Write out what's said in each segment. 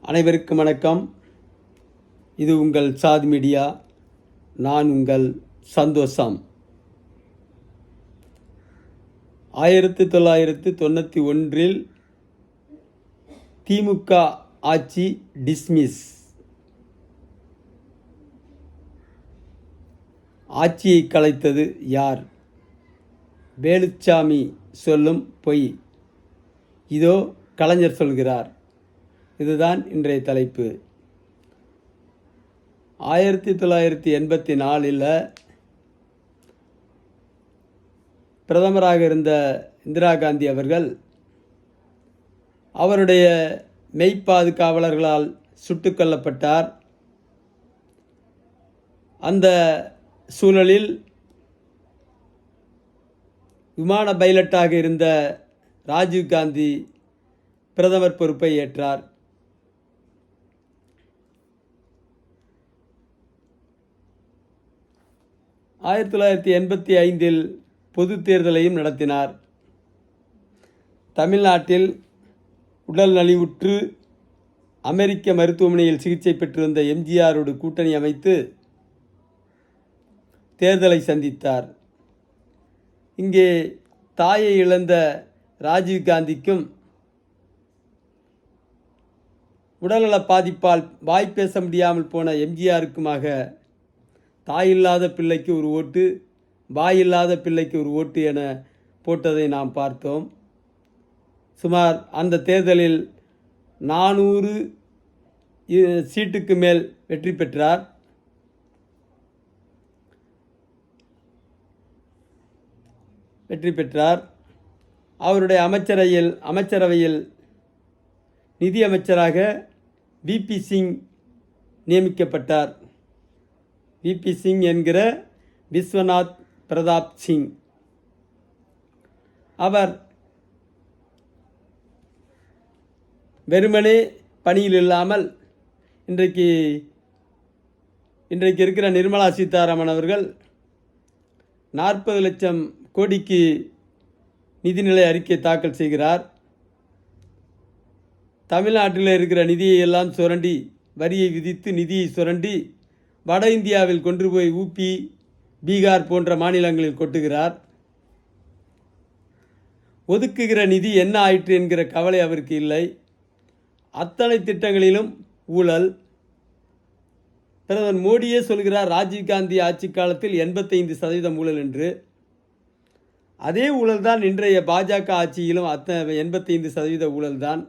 அனைவருக்கும் வணக்கம். இது உங்கள் சாதி மீடியா. நான் உங்கள் சந்தோஷம். 1991 திமுக ஆட்சி டிஸ்மிஸ். ஆட்சியை கலைத்தது யார்? வேலுச்சாமி சொல்லும் பொய். இதோ கலைஞர் சொல்கிறார். இதுதான் இன்றைய தலைப்பு. 1984 பிரதமராக இருந்த இந்திரா காந்தி அவர்கள் அவருடைய மெய்ப்பாதுகாவலர்களால் சுட்டுக் கொல்லப்பட்டார். அந்த சூழலில் விமான பைலட்டாக இருந்த ராஜீவ்காந்தி பிரதமர் பொறுப்பை ஏற்றார். 1985 பொது தேர்தலையும் நடத்தினார். தமிழ்நாட்டில் உடல் நலிவுற்று அமெரிக்க மருத்துவமனையில் சிகிச்சை பெற்றிருந்த எம்ஜிஆரோடு கூட்டணி அமைத்து தேர்தலை சந்தித்தார். இங்கே தாயை இழந்த ராஜீவ்காந்திக்கும் உடல்நல பாதிப்பால் வாய் பேச முடியாமல் போன எம்ஜிஆருக்குமாக தாயில்லாத பிள்ளைக்கு ஒரு ஓட்டு, வாயில்லாத பிள்ளைக்கு ஒரு ஓட்டு என போட்டதை நாம் பார்த்தோம். சுமார் அந்த தேர்தலில் 400 சீட்டுக்கு மேல் வெற்றி பெற்றார். அவருடைய அமைச்சரவையில் நிதி அமைச்சராக விபி சிங் நியமிக்கப்பட்டார். விபி சிங் என்கிற விஸ்வநாத் பிரதாப் சிங். அவர் வெறுமனே பணியில் இல்லாமல் இன்றைக்கு இருக்கிற நிர்மலா சீதாராமன் அவர்கள் 40 லட்சம் கோடிக்கு நிதிநிலை அறிக்கை தாக்கல் செய்கிறார். தமிழ்நாட்டில் இருக்கிற நிதியை எல்லாம் சுரண்டி, வரியை விதித்து நிதியை சுரண்டி வட இந்தியாவில் கொண்டு போய் ஊபி, பீகார் போன்ற மாநிலங்களில் கொட்டுகிறார். ஒதுக்குகிற நிதி என்ன ஆயிற்று என்கிற கவலை அவருக்கு இல்லை. அத்தனை திட்டங்களிலும் ஊழல். பிரதமர் மோடியே சொல்கிறார் ராஜீவ்காந்தி ஆட்சி காலத்தில் 85% ஊழல் என்று. அதே ஊழல் தான் இன்றைய பாஜக ஆட்சியிலும் 85% ஊழல் தான்.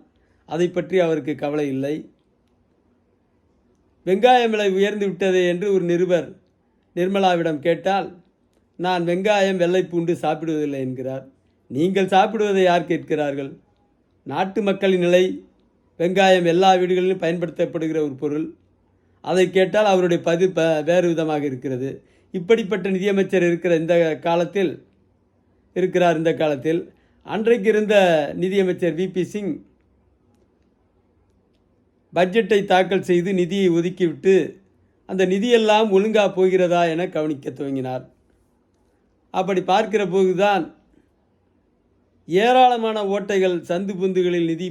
அதை பற்றி அவருக்கு கவலை இல்லை. வெங்காயம் விலை உயர்ந்து விட்டதே என்று ஒரு நிருபர் நிர்மலாவிடம் கேட்டால், நான் வெங்காயம், வெள்ளை பூண்டு சாப்பிடுவதில்லை என்கிறார். நீங்கள் சாப்பிடுவதை யார் கேட்கிறார்கள்? நாட்டு மக்களின் நிலை. வெங்காயம் எல்லா வீடுகளிலும் பயன்படுத்தப்படுகிற ஒரு பொருள். அதை கேட்டால் அவருடைய பதில் வேறு விதமாக இருக்கிறது. இப்படிப்பட்ட நிதியமைச்சர் இந்த காலத்தில் அன்றைக்கு இருந்த நிதியமைச்சர் விபி சிங் பட்ஜெட்டை தாக்கல் செய்து நிதியை ஒதுக்கிவிட்டு அந்த நிதியெல்லாம் ஒழுங்காக போகிறதா என கவனிக்க துவங்கினார். அப்படி பார்க்கிற போதுதான் ஏராளமான ஓட்டைகள், சந்து பொந்துகளில் நிதி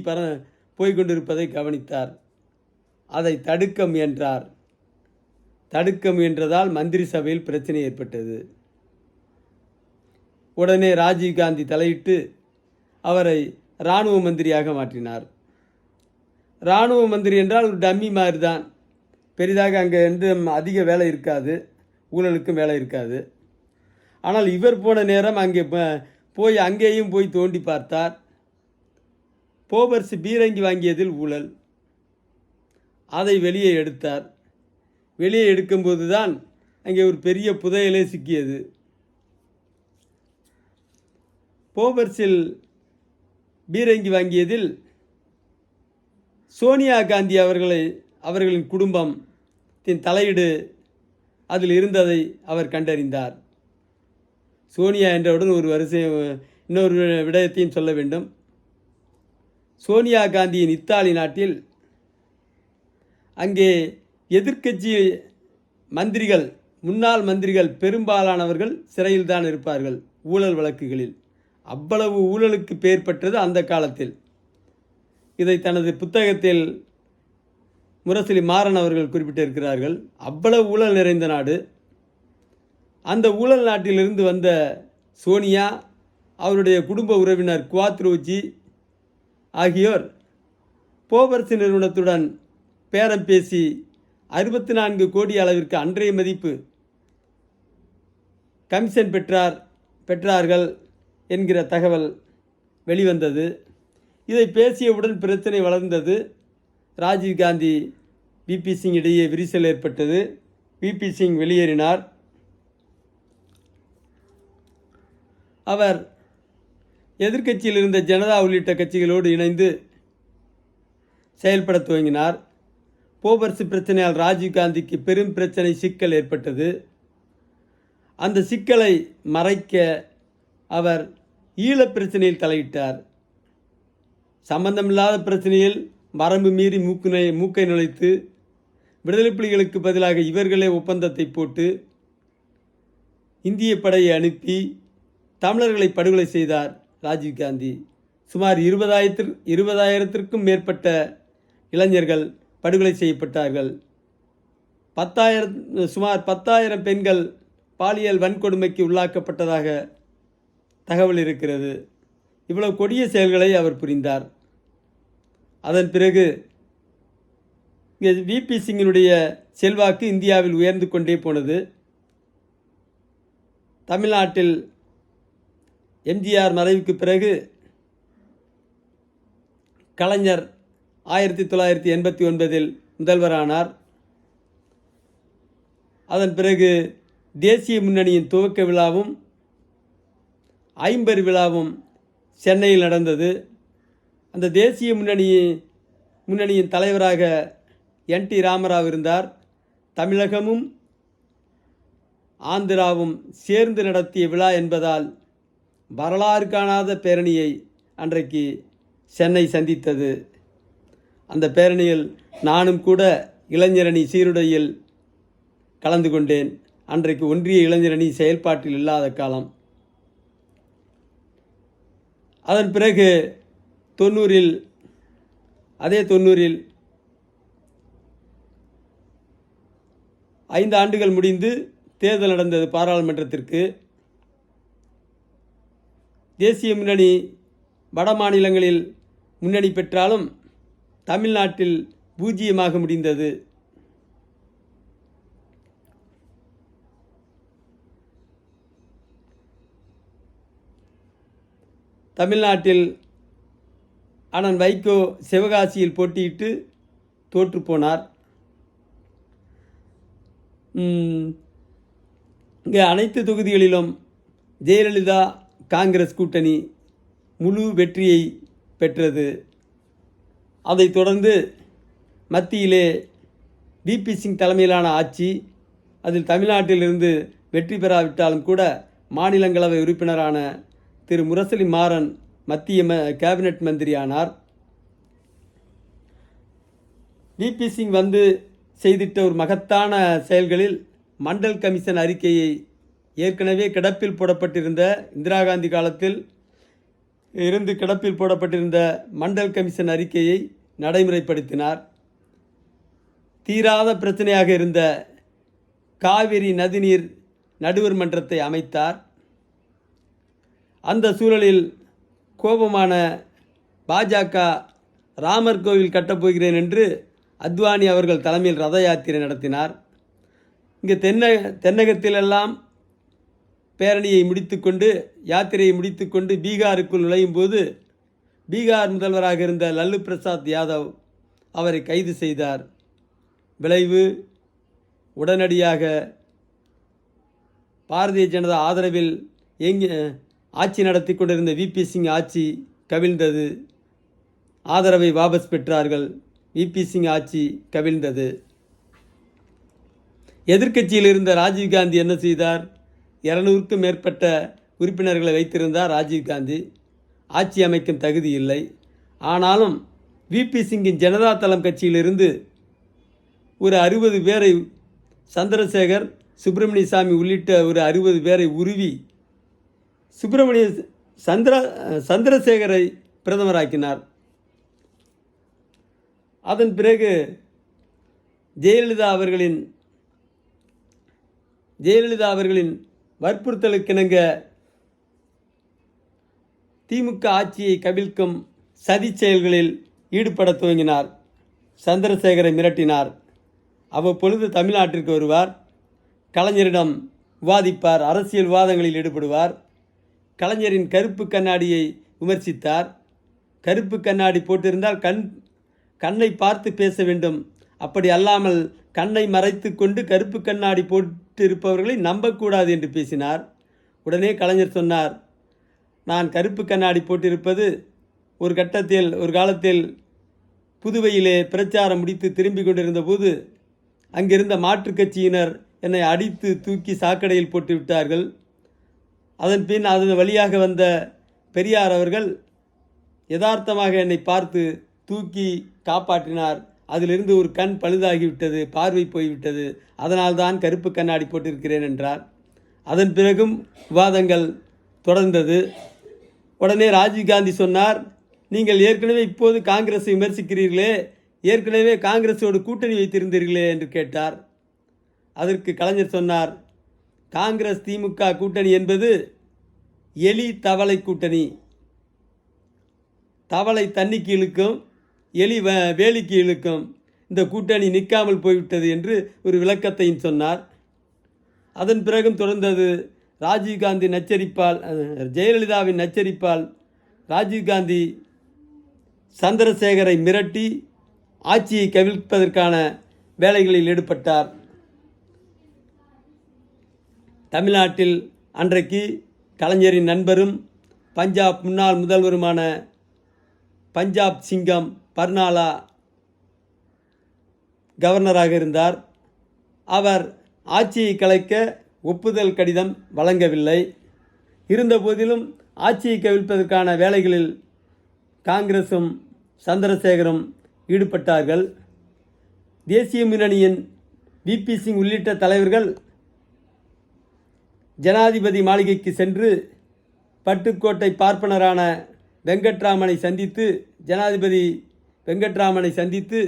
போய்கொண்டிருப்பதை கவனித்தார். அதை தடுக்க முயன்றதால் மந்திரி சபையில் பிரச்சனை ஏற்பட்டது. உடனே ராஜீவ்காந்தி தலையிட்டு அவரை இராணுவ மந்திரியாக மாற்றினார். இராணுவ மந்திரி என்றால் ஒரு டம்மி மாதிரி தான். பெரிதாக அங்கே அதிக வேலை இருக்காது, ஊழலுக்கும் வேலை இருக்காது. ஆனால் இவர் போன நேரம் அங்கேயும் போய் தோண்டி பார்த்தார். போபர்ஸ் பீரங்கி வாங்கியதில் ஊழல். அதை வெளியே எடுத்தார். வெளியே எடுக்கும்போது தான் அங்கே ஒரு பெரிய புதையலே சிக்கியது. போபர்ஸில் பீரங்கி வாங்கியதில் சோனியா காந்தி அவர்களின் குடும்பத்தின் தலையீடு அதில் இருந்ததை அவர் கண்டறிந்தார். சோனியா என்றவுடன் இன்னொரு விடயத்தையும் சொல்ல வேண்டும். சோனியா காந்தியின் இத்தாலி நாட்டில் அங்கே எதிர்க்கட்சி மந்திரிகள், முன்னாள் மந்திரிகள் பெரும்பாலானவர்கள் சிறையில் தான் இருப்பார்கள் ஊழல் வழக்குகளில். அவ்வளவு ஊழலுக்கு பெயர் பெற்றது அந்த காலத்தில். இதை தனது புத்தகத்தில் முரசொலி மாறன் அவர்கள் குறிப்பிட்டிருக்கிறார்கள். அவ்வளவு ஊழல் நிறைந்த நாடு. அந்த ஊழல் நாட்டிலிருந்து வந்த சோனியா, அவருடைய குடும்ப உறவினர் குவாத்ரோஜி ஆகியோர் போபர்ஸ் நிறுவனத்துடன் பேரம் பேசி 64 கோடி அளவிற்கு அன்றைய மதிப்பு கமிஷன் பெற்றார்கள் என்கிற தகவல் வெளிவந்தது. இதை பேசியவுடன் பிரச்சனை வளர்ந்தது. ராஜீவ்காந்தி விபி சிங் இடையே விரிசல் ஏற்பட்டது. விபி சிங் வெளியேறினார். அவர் எதிர்க்கட்சியில் இருந்த ஜனதா உள்ளிட்ட கட்சிகளோடு இணைந்து செயல்பட துவங்கினார். போபர்ஸ் பிரச்சனையால் ராஜீவ்காந்திக்கு பெரும் பிரச்சனை சிக்கல் ஏற்பட்டது. அந்த சிக்கலை மறைக்க அவர் ஈழப் பிரச்சனையில் தலையிட்டார். சம்பந்தமில்லாத பிரச்சனையில் வரம்பு மீறி மூக்கை நுழைத்து விடுதலை புலிகளுக்கு பதிலாக இவர்களே ஒப்பந்தத்தை போட்டு இந்திய படையை அனுப்பி தமிழர்களை படுகொலை செய்தார் ராஜீவ்காந்தி. சுமார் 20,000த்திற்கும் மேற்பட்ட இளைஞர்கள் படுகொலை செய்யப்பட்டார்கள். சுமார் 10,000 பெண்கள் பாலியல் வன்கொடுமைக்கு உள்ளாக்கப்பட்டதாக தகவல் இருக்கிறது. இவ்வளவு கொடிய செயல்களை அவர் புரிந்தார். அதன் பிறகு இங்கே விபி சிங்கினுடைய செல்வாக்கு இந்தியாவில் உயர்ந்து கொண்டே போனது. தமிழ்நாட்டில் எம்ஜிஆர் மறைவுக்கு பிறகு கலைஞர் 1989இல் முதல்வரானார். அதன் பிறகு தேசிய முன்னணியின் துவக்க விழாவும் 50 விழாவும் சென்னையில் நடந்தது. அந்த தேசிய முன்னணியின் தலைவராக NT ராமராவ் இருந்தார். தமிழகமும் ஆந்திராவும் சேர்ந்து நடத்திய விழா என்பதால் வரலாறு காணாத பேரணியை அன்றைக்கு சென்னை சந்தித்தது. அந்த பேரணியில் நானும் கூட இளைஞரணி சீருடையில் கலந்து கொண்டேன். அன்றைக்கு ஒன்றிய இளைஞரணி செயல்பாட்டில் இல்லாத காலம். அதன் பிறகு 90இல் 5 ஆண்டுகள் முடிந்து தேர்தல் நடந்தது பாராளுமன்றத்திற்கு. தேசிய முன்னணி வட மாநிலங்களில் முன்னணி பெற்றாலும் தமிழ்நாட்டில் பூஜ்ஜியமாக முடிந்தது. தமிழ்நாட்டில் அண்ணன் வைகோ சிவகாசியில் போட்டியிட்டு தோற்று போனார். இங்கே அனைத்து தொகுதிகளிலும் ஜெயலலிதா காங்கிரஸ் கூட்டணி முழு வெற்றியை பெற்றது. அதைத் தொடர்ந்து மத்தியிலே விபி சிங் தலைமையிலான ஆட்சி, அதில் தமிழ்நாட்டிலிருந்து வெற்றி பெறாவிட்டாலும் கூட மாநிலங்களவை உறுப்பினரான திரு முரசொலி மாறன் மத்திய கேபினட் மந்திரியானார். விபி சிங் வந்து செய்திட்ட ஒரு மகத்தான செயல்களில் மண்டல் கமிஷன் அறிக்கையை ஏற்கனவே கிடப்பில் போடப்பட்டிருந்த இந்திரா காந்தி காலத்தில் இருந்து கிடப்பில் போடப்பட்டிருந்த மண்டல் கமிஷன் அறிக்கையை நடைமுறைப்படுத்தினார். தீராத பிரச்சனையாக இருந்த காவிரி நதிநீர் நடுவர் மன்றத்தை அமைத்தார். அந்த சூழலில் கோபமான பாஜக ராமர் கோவில் கட்டப்போகிறேன் என்று அத்வானி அவர்கள் தலைமையில் ரத யாத்திரை நடத்தினார். இங்கே தென்னகத்திலெல்லாம் பேரணியை முடித்துக்கொண்டு யாத்திரையை முடித்துக்கொண்டு பீகாருக்குள் நுழையும் போது பீகார் முதல்வராக இருந்த லல்லு பிரசாத் யாதவ் அவரை கைது செய்தார். விளைவு உடனடியாக பாரதிய ஜனதா ஆதரவில் ஆட்சி நடத்தி கொண்டிருந்த விபி சிங் ஆட்சி கவிழ்ந்தது. ஆதரவை வாபஸ் பெற்றார்கள். விபி சிங் ஆட்சி கவிழ்ந்தது. எதிர்க்கட்சியில் இருந்த ராஜீவ்காந்தி என்ன செய்தார்? 200க்கும் மேற்பட்ட உறுப்பினர்களை வைத்திருந்தார் ராஜீவ்காந்தி. ஆட்சி அமைக்கும் தகுதி இல்லை. ஆனாலும் விபி சிங்கின் ஜனதா தளம் கட்சியிலிருந்து ஒரு 60 பேரை, சந்திரசேகர், சுப்பிரமணிய சாமி உள்ளிட்ட ஒரு 60 பேரை உருவி சந்திரசேகரை பிரதமராக்கினார். அதன் பிறகு ஜெயலலிதா அவர்களின் வற்புறுத்தலுக்கிணங்க திமுக ஆட்சியை கவிழ்க்கும் சதி செயல்களில் ஈடுபட துவங்கினார். சந்திரசேகரை மிரட்டினார். அவ்வப்பொழுது தமிழ்நாட்டிற்கு வருவார். கலைஞரிடம் விவாதிப்பார். அரசியல் விவாதங்களில் ஈடுபடுவார். கலைஞரின் கருப்பு கண்ணாடியை விமர்சித்தார். கருப்பு கண்ணாடி போட்டிருந்தால் கண்ணை பார்த்து பேச வேண்டும், அப்படி அல்லாமல் கண்ணை மறைத்து கொண்டு கருப்பு கண்ணாடி போட்டிருப்பவர்களை நம்பக்கூடாது என்று பேசினார். உடனே கலைஞர் சொன்னார், நான் கருப்பு கண்ணாடி போட்டிருப்பது ஒரு காலத்தில் புதுவையிலே பிரச்சாரம் முடித்து திரும்பி கொண்டிருந்த போது அங்கிருந்த மாற்றுக் கட்சியினர் என்னை அடித்து தூக்கி சாக்கடையில் போட்டு விட்டார்கள். அதன் பின் அது வழியாக வந்த பெரியார் அவர்கள் யதார்த்தமாக என்னை பார்த்து தூக்கி காப்பாற்றினார். அதிலிருந்து ஒரு கண் பழுதாகிவிட்டது, பார்வை போய்விட்டது, அதனால்தான் கருப்பு கண்ணாடி போட்டிருக்கிறேன் என்றார். அதன் பிறகும் விவாதங்கள் தொடர்ந்தது. உடனே ராஜீவ்காந்தி சொன்னார், நீங்கள் ஏற்கனவே இப்போது காங்கிரஸை விமர்சிக்கிறீர்களே, ஏற்கனவே காங்கிரஸோடு கூட்டணி வைத்திருந்தீர்களே என்று கேட்டார். அதற்கு கலைஞர் சொன்னார், காங்கிரஸ் திமுக கூட்டணி என்பது எலி தவளை கூட்டணி. தவளை தண்ணிக்கு இழுக்கும், எலி வேலிக்கு இழுக்கும். இந்த கூட்டணி நிற்காமல் போய்விட்டது என்று ஒரு விளக்கத்தையும் சொன்னார். அதன் பிறகும் தொடர்ந்தது. ராஜீவ்காந்தி நச்சரிப்பால், ஜெயலலிதாவின் நச்சரிப்பால் ராஜீவ்காந்தி சந்திரசேகரை மிரட்டி ஆட்சியை கவிழ்ப்பதற்கான வேலைகளில் ஈடுபட்டார். தமிழ்நாட்டில் அன்றைக்கு கலைஞரின் நண்பரும் பஞ்சாப் முன்னாள் முதல்வருமான பஞ்சாப் சிங்கம் பர்னாலா கவர்னராக இருந்தார். அவர் ஆட்சியை கலைக்க ஒப்புதல் கடிதம் வழங்கவில்லை. இருந்தபோதிலும் ஆட்சியை கவிழ்ப்பதற்கான வேலைகளில் காங்கிரஸும் சந்திரசேகரும் ஈடுபட்டார்கள். தேசிய முன்னணியின் விபி சிங் உள்ளிட்ட தலைவர்கள் ஜனாதிபதி மாளிகைக்கு சென்று பட்டுக்கோட்டை பார்ப்பனரான ஜனாதிபதி வெங்கட்ராமனை சந்தித்து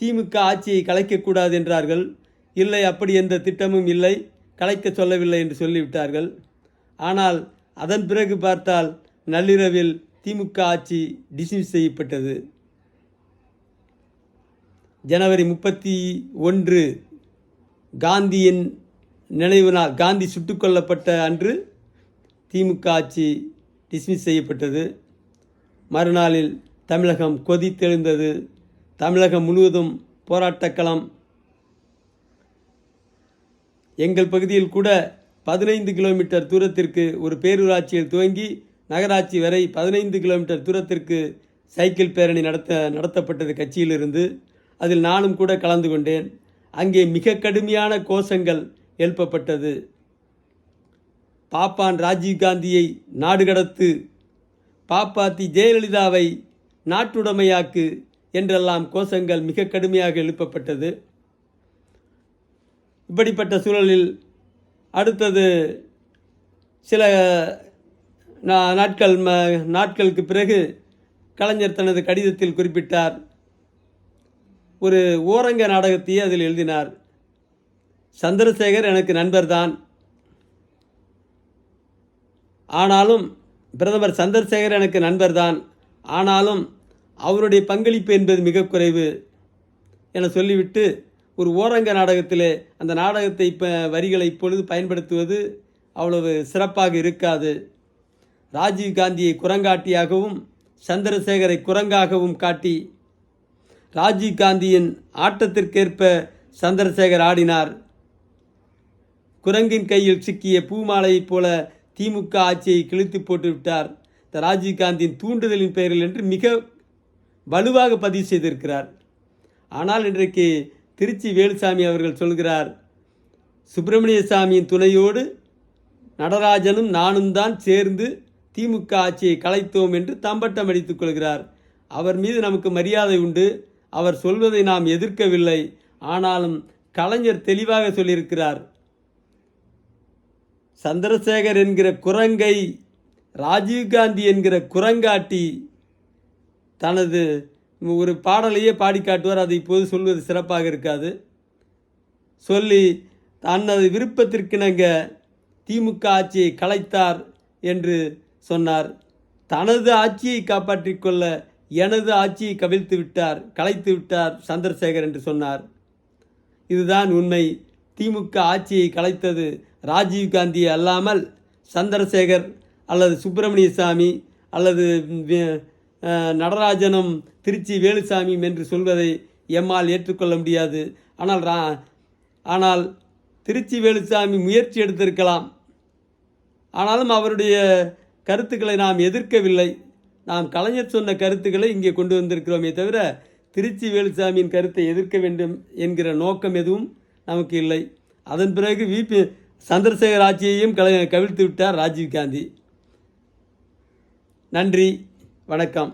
திமுக ஆட்சியை கலைக்கக்கூடாது என்றார்கள். இல்லை, அப்படி எந்த திட்டமும் இல்லை, கலைக்க சொல்லவில்லை என்று சொல்லிவிட்டார்கள். ஆனால் அதன் பிறகு பார்த்தால் நள்ளிரவில் திமுக ஆட்சி டிஸ்மிஸ் செய்யப்பட்டது. ஜனவரி 31 காந்தியின் நினைவு நாள். காந்தி சுட்டுக் கொல்லப்பட்ட அன்று திமுக ஆட்சி டிஸ்மிஸ் செய்யப்பட்டது. மறுநாளில் தமிழகம் கொதித்தெழுந்தது. தமிழகம் முழுவதும் போராட்டக்களம். எங்கள் பகுதியில் கூட 15 கிலோமீட்டர் தூரத்திற்கு ஒரு பேரூராட்சியில் துவங்கி நகராட்சி வரை 15 கிலோமீட்டர் தூரத்திற்கு சைக்கிள் பேரணி நடத்தப்பட்டது கட்சியிலிருந்து. அதில் நானும் கூட கலந்து கொண்டேன். அங்கே மிக கடுமையான கோஷங்கள் எழுப்பப்பட்டது. பாப்பான் ராஜீவ்காந்தியை நாடு கடத்து, பாப்பாத்தி ஜெயலலிதாவை நாட்டுடைமையாக்கு என்றெல்லாம் கோஷங்கள் மிக கடுமையாக எழுப்பப்பட்டது. இப்படிப்பட்ட சூழலில் அடுத்தது சில நாட்களுக்கு பிறகு கலைஞர் தனது கடிதத்தில் குறிப்பிட்டார். ஒரு ஓரங்க நாடகத்தையே அதில் எழுதினார். சந்திரசேகர் எனக்கு நண்பர்தான், ஆனாலும் பிரதமர் சந்திரசேகர் எனக்கு நண்பர்தான், ஆனாலும் அவருடைய பங்களிப்பு என்பது மிக குறைவு என சொல்லிவிட்டு ஒரு ஓரங்க நாடகத்திலே அந்த நாடகத்தை வரிகளை இப்பொழுது பயன்படுத்துவது அவ்வளவு சிறப்பாக இருக்காது. ராஜீவ்காந்தியை குரங்காட்டியாகவும் சந்திரசேகரை குரங்காகவும் காட்டி ராஜீவ்காந்தியின் ஆட்டத்திற்கேற்ப சந்திரசேகர் ஆடினார். குரங்கின் கையில் சிக்கிய பூமாலையைப் போல திமுக ஆட்சியை கிழித்து போட்டு விட்டார். இந்த ராஜீவ்காந்தியின் தூண்டுதலின் பெயரில் என்று மிக வலுவாக பதிவு செய்திருக்கிறார். ஆனால் இன்றைக்கு திருச்சி வேலுசாமி அவர்கள் சொல்கிறார், சுப்பிரமணிய சாமியின் துணையோடு நடராஜனும் நானும் தான் சேர்ந்து திமுக ஆட்சியை கலைத்தோம் என்று தம்பட்டம் அடித்துக் கொள்கிறார். அவர் மீது நமக்கு மரியாதை உண்டு, அவர் சொல்வதை நாம் எதிர்க்கவில்லை. ஆனாலும் கலைஞர் தெளிவாக சொல்லியிருக்கிறார், சந்திரசேகர் என்கிற குரங்கை ராஜீவ்காந்தி என்கிற குரங்காட்டி தனது ஒரு பாடலையே பாடி காட்டுவார். அதை இப்போது சொல்வது சிறப்பாக இருக்காது. சொல்லி தனது விருப்பத்திற்கிணங்க திமுக ஆட்சியை கலைத்தார் என்று சொன்னார். தனது ஆட்சியை காப்பாற்றிக் கொள்ள எனது ஆட்சியை கலைத்து விட்டார் சந்திரசேகர் என்று சொன்னார். இதுதான் உண்மை. திமுக ஆட்சியை கலைத்தது ராஜீவ்காந்தியை அல்லாமல் சந்திரசேகர் அல்லது சுப்பிரமணிய சாமி அல்லது நடராஜனும் திருச்சி வேலுசாமியும் என்று சொல்வதை எம்மால் ஏற்றுக்கொள்ள முடியாது. ஆனால் திருச்சி வேலுசாமி முயற்சி எடுத்திருக்கலாம். ஆனாலும் அவருடைய கருத்துக்களை நாம் எதிர்க்கவில்லை. நாம் கலைஞர் சொன்ன கருத்துக்களை இங்கே கொண்டு வந்திருக்கிறோமே தவிர திருச்சி வேலுசாமியின் கருத்தை எதிர்க்க வேண்டும் என்கிற நோக்கம் எதுவும் நமக்கு இல்லை. அதன் பிறகு சந்திரசேகர் ஆட்சியையும் கவிழ்த்து விட்டார் ராஜீவ்காந்தி. நன்றி, வணக்கம்.